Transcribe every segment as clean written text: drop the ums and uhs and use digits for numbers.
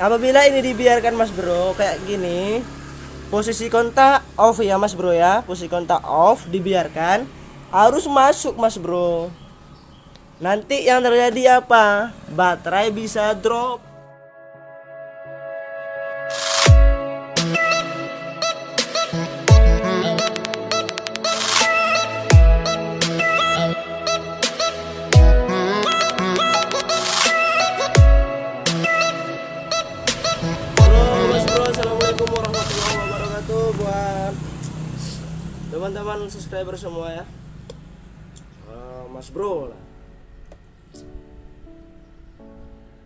apabila ini dibiarkan mas bro kayak gini, posisi kontak off ya mas bro ya, posisi kontak off dibiarkan, arus masuk mas bro. Nanti yang terjadi apa? Baterai bisa drop. Assalamualaikum warahmatullahi wabarakatuh buat teman-teman subscriber semua ya. Mas bro lah.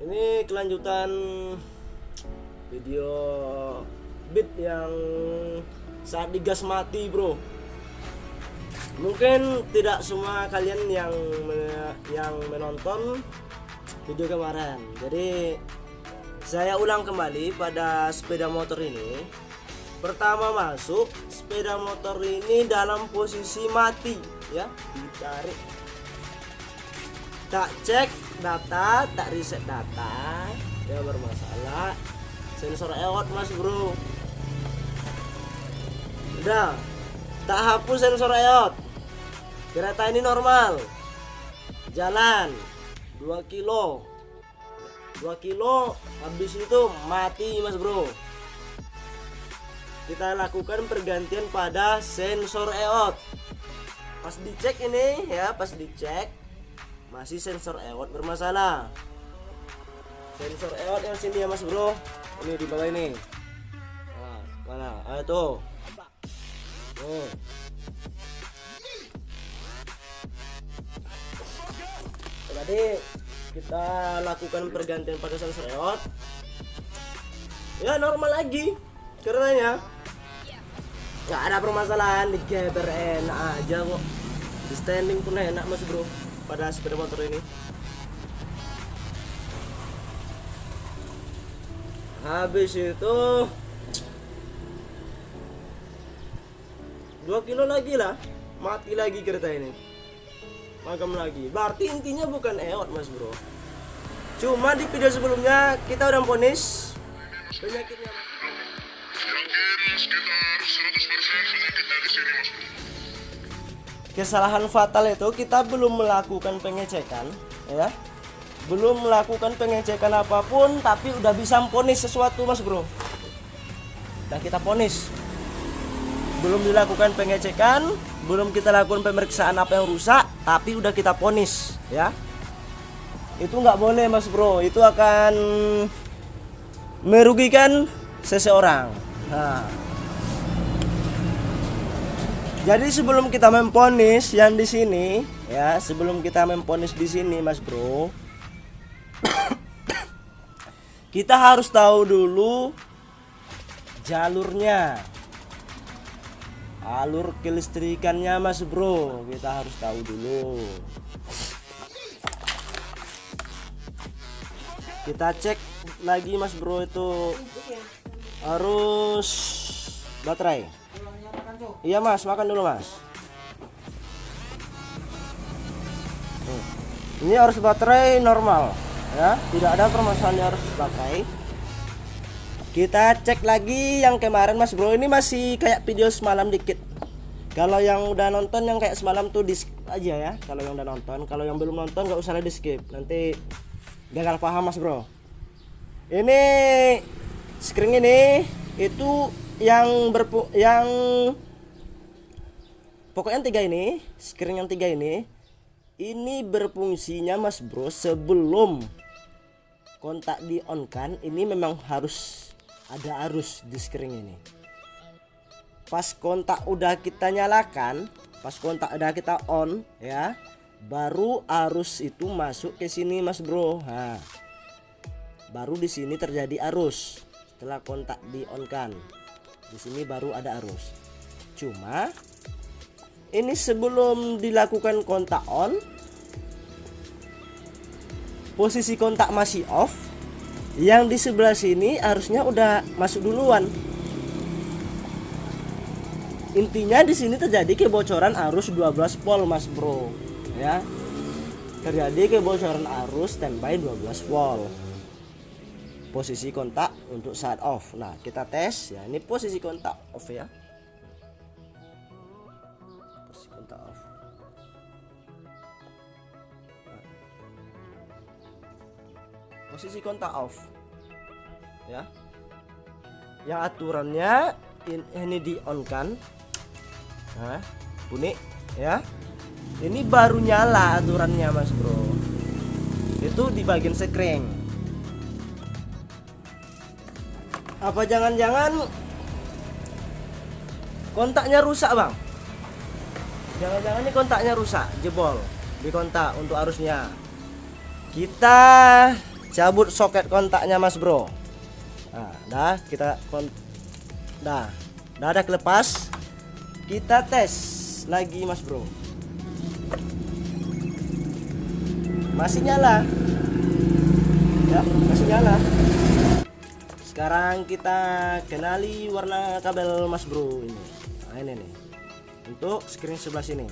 Ini kelanjutan video beat yang saat digas mati bro. Mungkin tidak semua kalian yang menonton video kemarin. Jadi saya ulang kembali pada sepeda motor ini. Pertama masuk, sepeda motor ini dalam posisi mati ya, ditarik. Tak cek data, tak reset data, ya bermasalah. Sensor EOT mas bro. Udah, tak hapus sensor EOT. Kereta ini normal. Jalan 2 kilo. 2 kilo habis itu mati mas bro. Kita lakukan pergantian pada sensor EOT. Pas dicek ini ya, pas dicek masih sensor EOT bermasalah. Sensor EOT yang sini ya mas bro. Ini di bawah ini. Nah, mana? Ayo tuh. Tadi kita lakukan pergantian pada sensor EOT. Ya normal lagi keretanya. Nggak ada permasalahan, digeber enak aja kok. Di standing pun enak mas bro pada sepeda motor ini. Habis itu 2 kilo lagi lah, mati lagi kereta ini, magam lagi. Berarti intinya bukan EOT mas bro. Cuma di video sebelumnya kita udah ponis penyakitnya mas. Sekitar 100% penyakitnya di sini mas bro. Kesalahan fatal itu kita belum melakukan pengecekan ya, belum melakukan pengecekan apapun tapi udah bisa ponis sesuatu mas bro. Dan kita ponis, belum dilakukan pengecekan, belum kita lakukan pemeriksaan apa yang rusak, tapi udah kita ponis ya. Itu nggak boleh mas bro, itu akan merugikan seseorang. Nah, jadi sebelum kita memponis yang di sini ya, sebelum kita memponis di sini mas bro, kita harus tahu dulu jalurnya, alur kelistrikannya mas bro, kita harus tahu dulu. Kita cek lagi mas bro, itu harus baterai. Iya mas, makan dulu mas. Ini harus baterai normal ya, tidak ada permasalahan harus baterai. Kita cek lagi yang kemarin mas bro, ini masih kayak video semalam dikit. Kalau yang udah nonton yang kayak semalam tuh di skip aja ya. Kalau yang udah nonton, kalau yang belum nonton nggak usah di skip, nanti gagal paham mas bro. Ini screen ini itu yang pokoknya 3 ini, screen yang 3 ini berfungsinya mas bro sebelum kontak di on kan, ini memang harus ada arus di screen ini. Pas kontak udah kita nyalakan, pas kontak udah kita on ya, baru arus itu masuk ke sini mas bro. Nah, baru di sini terjadi arus setelah kontak di on kan, di sini baru ada arus. Cuma ini sebelum dilakukan kontak on, posisi kontak masih off, yang di sebelah sini harusnya udah masuk duluan. Intinya di sini terjadi kebocoran arus 12 volt mas bro ya, terjadi kebocoran arus standby 12 volt. posisi kontak untuk saat off. Nah, kita tes ya. Ini posisi kontak off ya. Posisi kontak off. Posisi kontak off. Ya. Yang aturannya ini di on kan. Nah, bunyi ya. Ini baru nyala aturannya Mas Bro. Itu di bagian sekring. Apa jangan-jangan kontaknya rusak Bang? Jangan-jangan ini kontaknya rusak, jebol di kontak untuk arusnya. Kita cabut soket kontaknya Mas Bro. Nah, dah kita dah ada kelepas. Kita tes lagi Mas Bro. Masih nyala ya, masih nyala. Sekarang kita kenali warna kabel Mas Bro ini. Nah, ini nih untuk screen sebelah sini.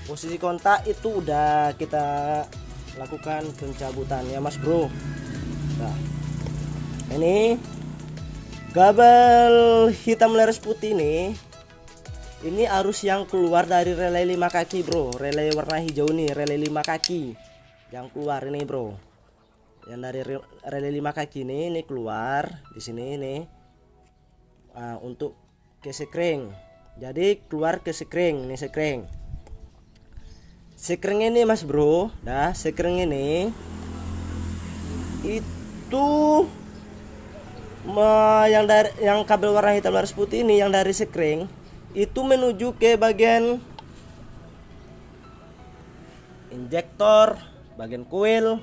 Posisi kontak itu udah kita lakukan pencabutan ya Mas Bro. Nah, ini kabel hitam leres putih ini arus yang keluar dari relay 5 kaki Bro. Relay warna hijau nih, relay 5 kaki yang keluar ini Bro. Yang dari relay 5 kaki ini keluar di sini nih. Nah, untuk ke sekring. Jadi keluar ke sekring, nih sekring. Sekring ini Mas Bro, nah sekring ini itu yang kabel warna hitam leres putih ini yang dari sekring itu menuju ke bagian injektor, bagian coil,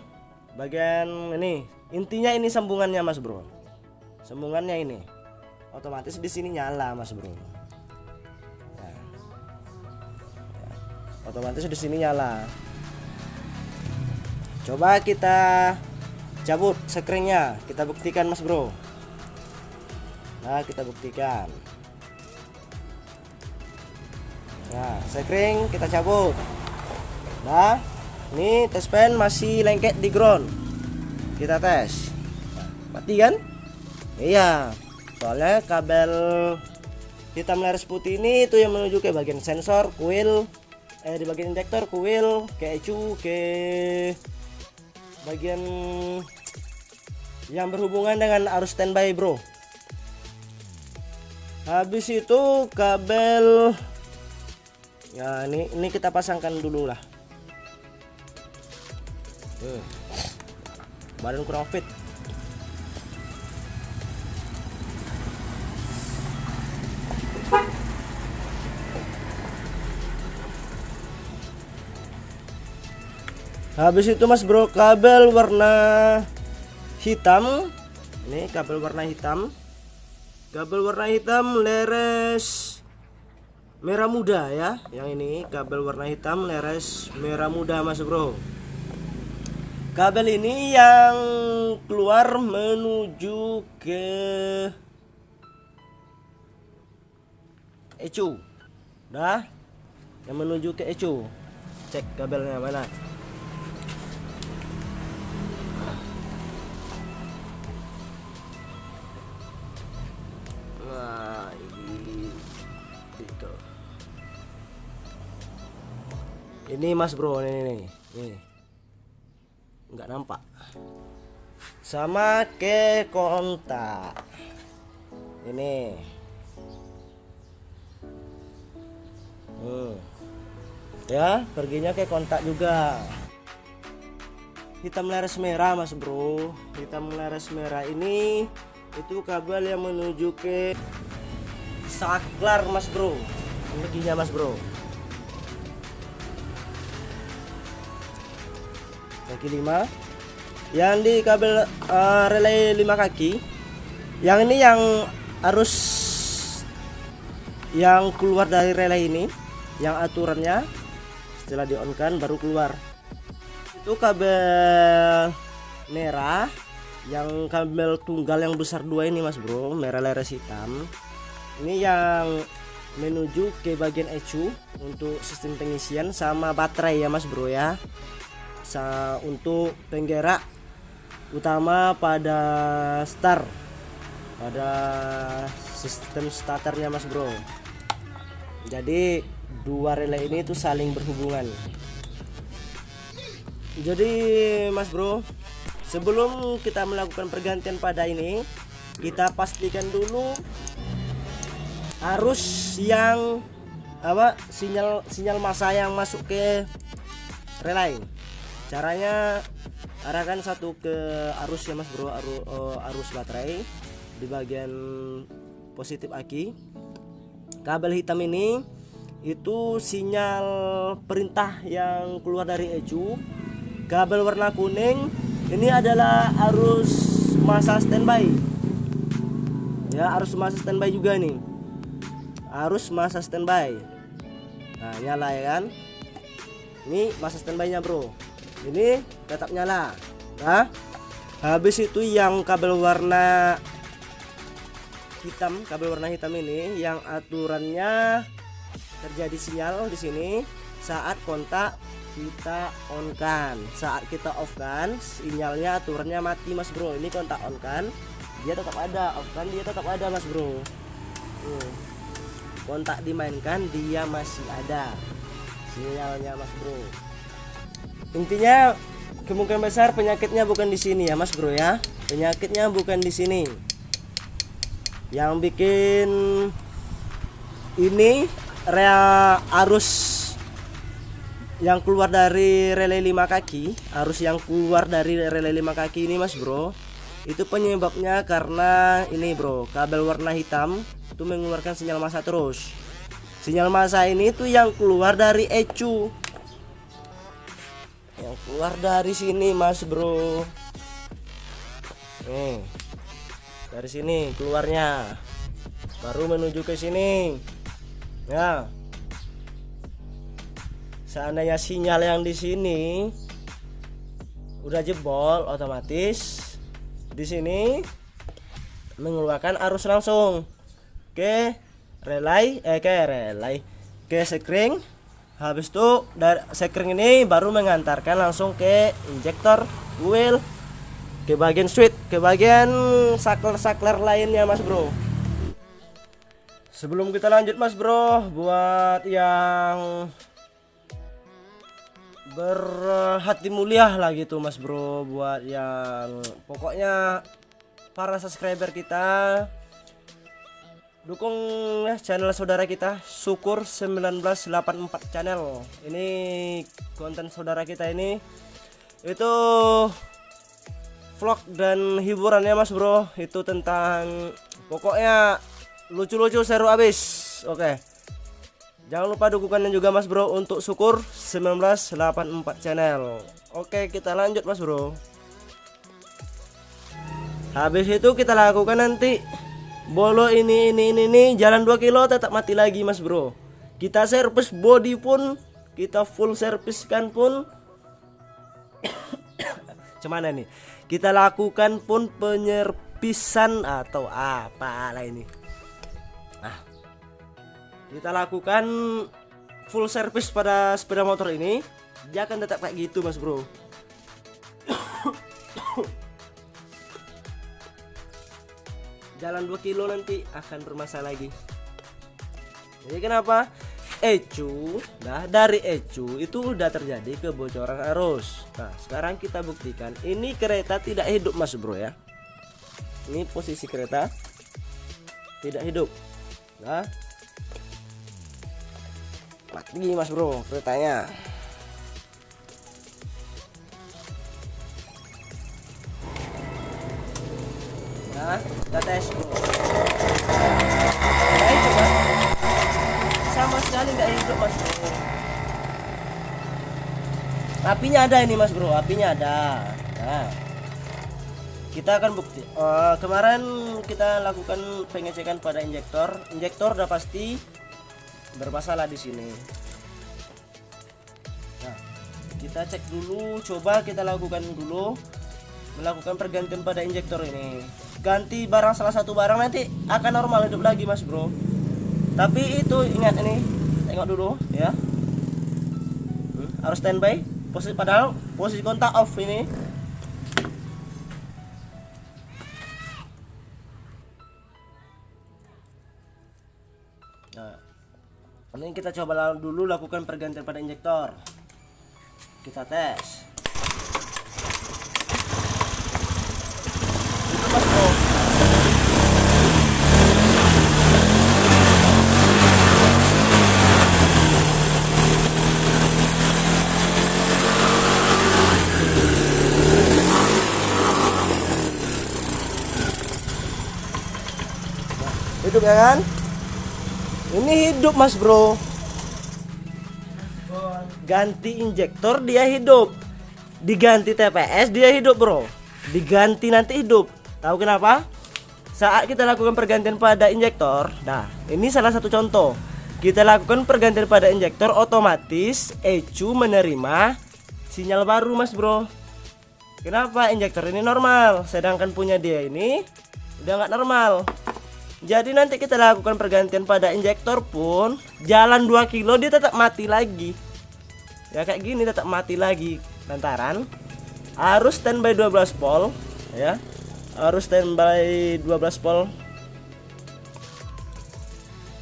bagian ini. Intinya ini sambungannya Mas Bro. Sambungannya ini. Otomatis di sini nyala Mas Bro. Nah, ya. Otomatis di sini nyala. Coba kita cabut sekringnya, kita buktikan Mas Bro. Nah, kita buktikan. Nah, sekring kita cabut. Nah, ini tes pen masih lengket di ground. Kita tes. Nah, mati kan? Iya. Soalnya kabel hitam leres putih ini itu yang menuju ke bagian sensor, coil, di bagian injektor, coil, ke ECU, ke bagian yang berhubungan dengan arus standby Bro. Habis itu kabel ya ini kita pasangkan dulu lah. Badan kurang fit. Habis itu Mas Bro, kabel warna hitam. Ini kabel warna hitam. Kabel warna hitam leres merah muda ya. Yang ini kabel warna hitam leres merah muda Mas Bro. Kabel ini yang keluar menuju ke ECU. Dah, yang menuju ke ECU. Cek kabelnya mana. Nah, ini gitu. Ini Mas Bro, ini. Nggak nampak. Sama ke kontak. Ini. Ya, perginya ke kontak juga. Hitam leres merah Mas Bro. Hitam leres merah ini itu kabel yang menuju ke saklar Mas Bro. Perginya Mas Bro. Kaki 5 yang di kabel relay 5 kaki. Yang ini yang arus yang keluar dari relay ini, yang aturannya setelah di on kan baru keluar. Itu kabel merah, yang kabel tunggal yang besar 2 ini Mas Bro, merah leres hitam. Ini yang menuju ke bagian ECU untuk sistem pengisian sama baterai ya Mas Bro ya. untuk penggerak utama pada pada sistem starternya mas bro. Jadi dua relay ini tuh saling berhubungan. Jadi mas bro, sebelum kita melakukan pergantian pada ini, kita pastikan dulu arus yang sinyal massa yang masuk ke relay. Caranya arahkan satu ke arus ya mas bro, arus baterai di bagian positif aki. Kabel hitam ini itu sinyal perintah yang keluar dari ECU. Kabel warna kuning ini adalah arus massa standby. Ya, arus massa standby juga nih. Arus massa standby. Nah, nyala ya kan? Ini massa standby-nya, bro. Ini tetap nyala. Nah, habis itu yang kabel warna hitam ini yang aturannya terjadi sinyal di sini saat kontak kita on kan. Saat kita off kan, sinyalnya aturannya mati mas bro. Ini kontak on kan, dia tetap ada, off kan dia tetap ada mas bro. Kontak dimainkan dia masih ada sinyalnya mas bro. Intinya kemungkinan besar penyakitnya bukan di sini ya mas bro ya. Penyakitnya bukan di sini. Yang bikin ini arus yang keluar dari relay 5 kaki, arus yang keluar dari relay 5 kaki ini mas bro, itu penyebabnya karena ini bro, kabel warna hitam itu mengeluarkan sinyal massa terus. Sinyal massa ini tuh yang keluar dari ECU, yang keluar dari sini mas bro. Nih, dari sini keluarnya, baru menuju ke sini ya. Seandainya sinyal yang di sini udah jebol, otomatis di sini mengeluarkan arus langsung ke relay, ke sekring. Habis itu dari sekring ini baru mengantarkan langsung ke injektor, wheel, ke bagian switch, ke bagian saklar lainnya mas bro. Sebelum kita lanjut mas bro, buat yang berhati mulia lah gitu mas bro, buat yang pokoknya para subscriber kita, dukung ya channel saudara kita Syukur 1984 channel. Ini konten saudara kita ini itu vlog dan hiburannya mas bro, itu tentang pokoknya lucu-lucu seru abis. Oke, jangan lupa dukungannya juga mas bro untuk Syukur 1984 channel. Oke, kita lanjut mas bro. Habis itu kita lakukan nanti bolo ini jalan 2 kilo tetap mati lagi mas bro. Kita servis body pun, kita full serviskan pun cuman nih kita lakukan pun penyerpisan atau apalah ini. Kita lakukan full service pada sepeda motor ini, dia akan tetap kayak gitu mas bro. Jalan 2 kilo nanti akan bermasalah lagi. Jadi kenapa? ECU, dari ECU itu udah terjadi kebocoran arus. Nah sekarang kita buktikan ini kereta tidak hidup mas bro ya. Ini posisi kereta tidak hidup. Nah mati mas bro keretanya. Nah kita tes bro. Nah, coba sama sekali nggak hidup mas bro. Apinya ada ini mas bro, apinya ada. Nah kita akan bukti. Kemarin kita lakukan pengecekan pada injektor udah pasti bermasalah di sini. Nah, kita cek dulu, coba kita lakukan dulu melakukan pergantian pada injektor ini. Ganti barang, salah satu barang, nanti akan normal hidup lagi mas bro. Tapi itu ingat ini, tengok dulu ya. Harus standby. padahal posisi kontak off ini. Nah, ini kita coba dulu lakukan pergantian pada injektor. Kita tes. Itu Mas Bro. Hidup ya kan? Ini hidup Mas Bro. Ganti injektor dia hidup, diganti TPS dia hidup bro, diganti nanti hidup. Tahu kenapa? Saat kita lakukan pergantian pada injektor, nah ini salah satu contoh. Kita lakukan pergantian pada injektor, otomatis ECU menerima sinyal baru Mas Bro. Kenapa? Injektor ini normal, sedangkan punya dia ini udah nggak normal. Jadi nanti kita lakukan pergantian pada injektor pun jalan 2 kilo dia tetap mati lagi. Ya kayak gini tetap mati lagi lantaran harus standby 12 volt ya. Harus standby 12 volt.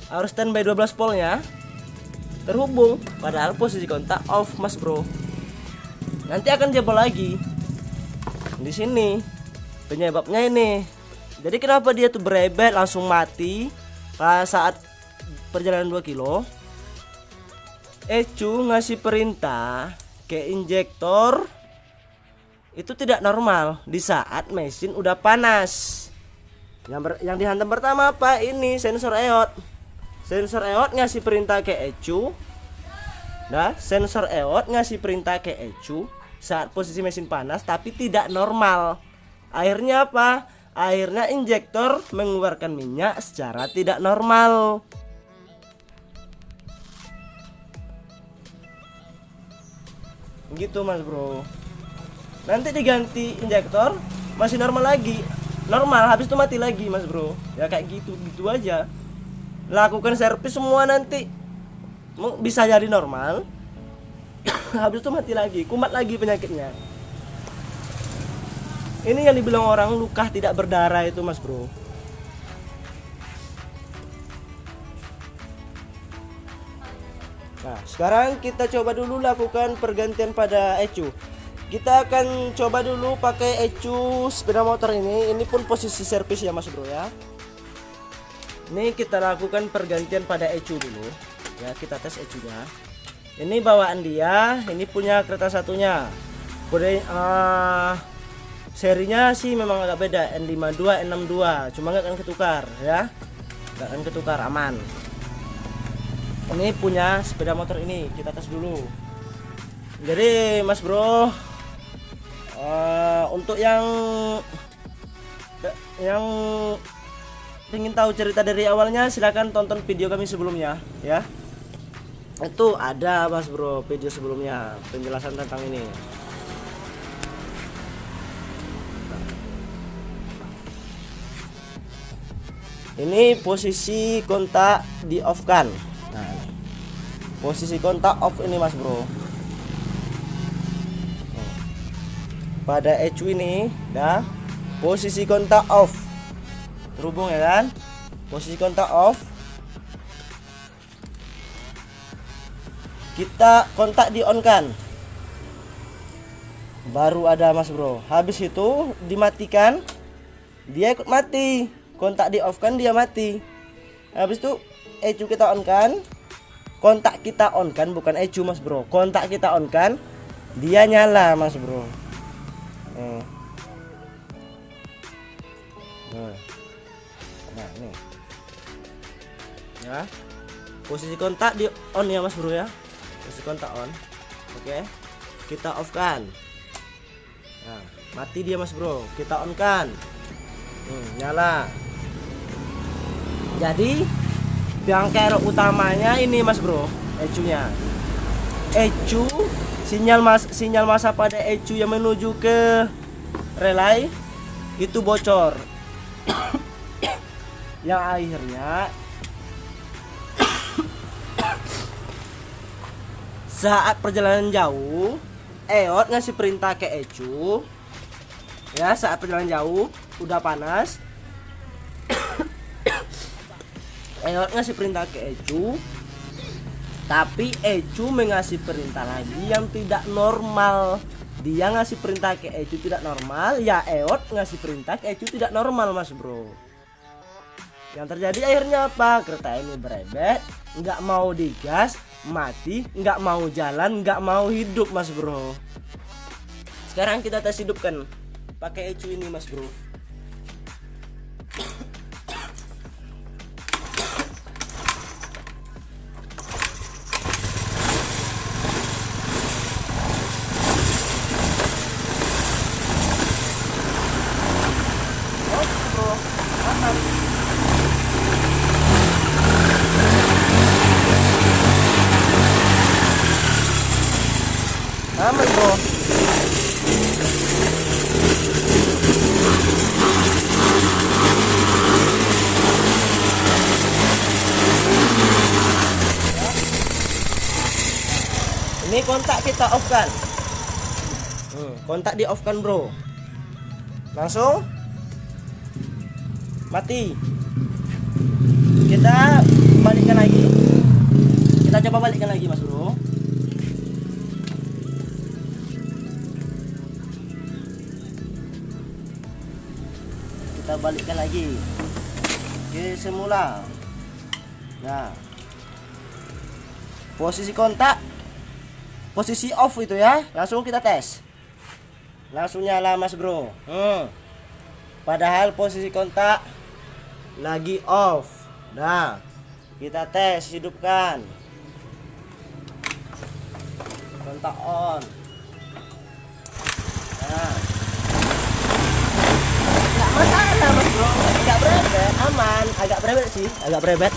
Harus standby 12 voltnya terhubung, padahal posisi kontak off Mas Bro. Nanti akan jebol lagi. Di sini penyebabnya ini. Jadi kenapa dia tuh berebet langsung mati pas saat perjalanan 2 kilo? ECU ngasih perintah ke injektor itu tidak normal di saat mesin udah panas. Yang dihantam pertama apa? Ini sensor EOT. Sensor EOT ngasih perintah ke ECU. Nah, sensor EOT ngasih perintah ke ECU saat posisi mesin panas tapi tidak normal. Akhirnya apa? Akhirnya injektor mengeluarkan minyak secara tidak normal. Gitu Mas Bro. Nanti diganti injektor masih normal lagi. Normal habis itu mati lagi Mas Bro. Ya kayak gitu aja. Lakukan servis semua nanti bisa jadi normal. Habis itu mati lagi, kumat lagi penyakitnya. Ini yang dibilang orang luka tidak berdarah itu Mas Bro. Nah, sekarang kita coba dulu lakukan pergantian pada ECU. Kita akan coba dulu pakai ECU sepeda motor ini. Ini pun posisi servis ya Mas Bro ya. Ini kita lakukan pergantian pada ECU dulu. Ya, kita tes ECU-nya. Ini bawaan dia, ini punya kereta satunya. Kode serinya sih memang agak beda, N52, N62. Cuma nggak akan ketukar ya. Nggak akan ketukar, aman. Ini punya sepeda motor ini, kita tes dulu. Jadi Mas Bro, untuk yang ingin tahu cerita dari awalnya silahkan tonton video kami sebelumnya ya. Itu ada Mas Bro video sebelumnya penjelasan tentang ini. Ini posisi kontak di off kan. Nah, posisi kontak off ini Mas Bro. Pada ECU ini dah posisi kontak off. Terhubung ya kan? Posisi kontak off. Kita kontak di on kan. Baru ada Mas Bro. Habis itu dimatikan, dia ikut mati. Kontak di off kan dia mati. Habis itu ECU kita on kan, kontak kita on kan, bukan ECU Mas Bro. Kontak kita on kan, dia nyala Mas Bro. Nah ini ya, posisi kontak di on ya Mas Bro ya. Posisi kontak on. Oke, kita off kan. Nah, mati dia Mas Bro. Kita on kan, nyala. Jadi yang kerok utamanya ini Mas Bro, ECU-nya. ECU sinyal massa pada ECU yang menuju ke relay itu bocor. Yang akhirnya saat perjalanan jauh Eot ngasih perintah ke Ecu ya saat perjalanan jauh udah panas. Eot ngasih perintah ke Ecu, tapi Ecu mengasih perintah lagi yang tidak normal. Dia ngasih perintah ke Ecu tidak normal, ya Eot ngasih perintah ke Ecu tidak normal mas bro. Yang terjadi akhirnya apa? Kereta ini berebet, nggak mau digas, mati, nggak mau jalan, nggak mau hidup mas bro. Sekarang kita tes hidupkan pakai Ecu ini mas bro. Aman bro. Ini kontak kita off kan. Kontak di off kan bro. Langsung mati. Kita balikkan lagi. Kita coba balikkan lagi mas bro. Kita balikkan lagi ke semula. Nah, posisi kontak, posisi off itu ya. Langsung kita tes. Langsung nyala mas bro. Padahal posisi kontak lagi off. Nah, kita tes hidupkan. Kontak on. Nah, masalah mas bro, agak berebet, aman, agak berebet sih, agak berebet.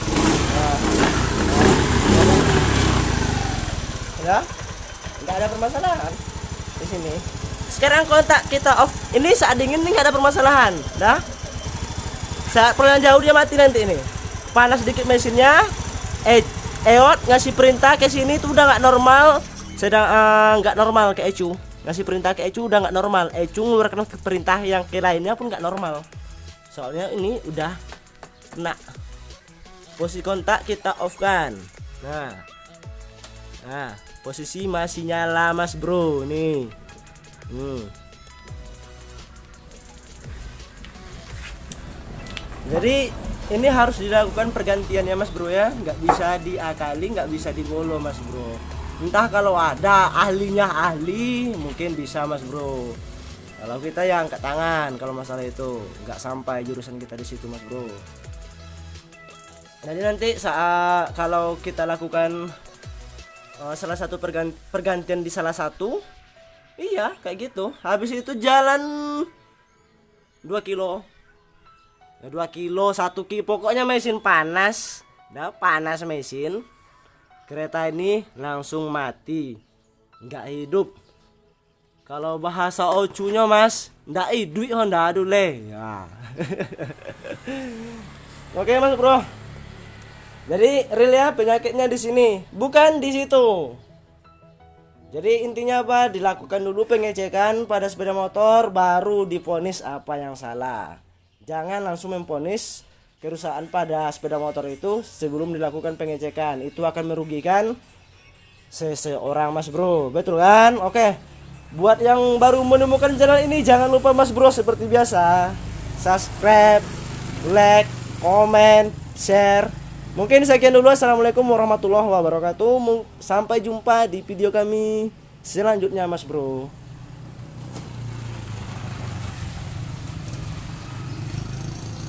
Ya, nggak ada permasalahan di sini. Sekarang kontak kita off. Ini saat dingin nih nggak ada permasalahan, dah. Saat perjalanan jauh dia mati nanti ini. Panas sedikit mesinnya. Eot ngasih perintah ke sini tuh udah nggak normal, sedang nggak normal ke Ecu. Ngasih perintah ke Ecu udah nggak normal. Ecu ngeluarkan perintah yang ke lainnya pun nggak normal. Soalnya ini udah kena. Posisi kontak kita off kan. Nah, posisi masih nyala mas bro nih. Jadi ini harus dilakukan pergantian ya mas bro ya. Nggak bisa diakali, nggak bisa digolo mas bro. Entah kalau ada ahlinya ahli mungkin bisa mas bro. Kalau kita yang angkat tangan kalau masalah itu nggak sampai jurusan kita di situ mas bro. Jadi nanti saat kalau kita lakukan salah satu pergantian di salah satu, iya kayak gitu. Habis itu jalan 2 kilo, ya 2 kilo 1 kilo, pokoknya mesin panas, dah panas mesin. Kereta ini langsung mati, nggak hidup. Kalau bahasa Ocunya mas, nggak hidup Honda dule ya. Oke mas bro. Jadi real ya penyakitnya di sini, bukan di situ. Jadi intinya apa? Dilakukan dulu pengecekan pada sepeda motor, baru divonis apa yang salah. Jangan langsung memvonis kerusakan pada sepeda motor itu sebelum dilakukan pengecekan. Itu akan merugikan seseorang mas bro, betul kan? Oke, buat yang baru menemukan channel ini jangan lupa mas bro seperti biasa subscribe, like, komen, share. Mungkin sekian dulu. Assalamualaikum warahmatullahi wabarakatuh. Sampai jumpa di video kami selanjutnya mas bro.